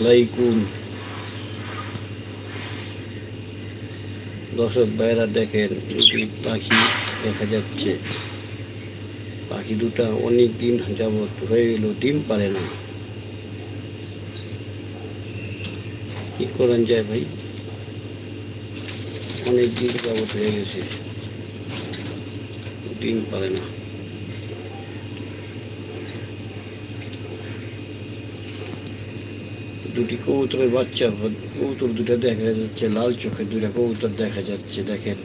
আলাইকুম দর্শক ভাইরা, দেখেন দুটি পাখি দেখা যাচ্ছে। পাখি দুটা অনেক দিন যাবৎ হয়ে গেল ডিম পারে না। কি করেন যায় ভাই, অনেক দিন যাবৎ হয়ে গেছে ডিম পারে না। দুটি কবুতরের বাচ্চা, কবুতর দুটা দেখা যাচ্ছে, লাল চোখের দুটা কবুতর দেখা যাচ্ছে। দেখেন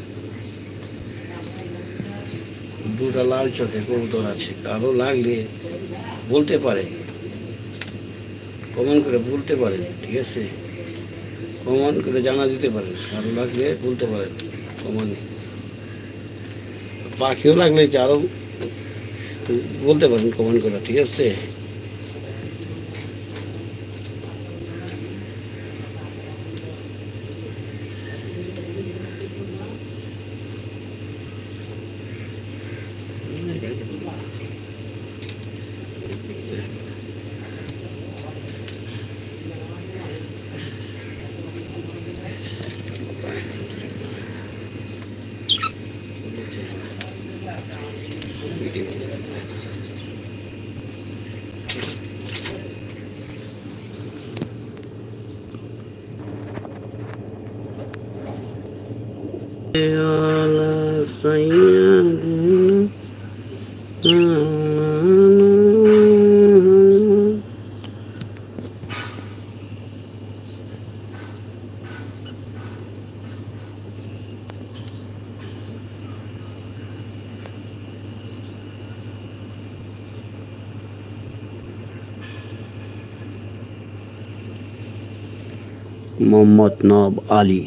দুটা লাল চোখের কবুতর আছে। কারো লাগলে বলতে পারে, কমেন্ট করে বলতে পারেন, ঠিক আছে? কমেন্ট করে জানা দিতে পারেন, কারো লাগলে বলতে পারেন কমেন্ট। পাখিও লাগলে আরও বলতে পারেন কমেন্ট করে, ঠিক আছে? মোহাম্মদ নব আলী।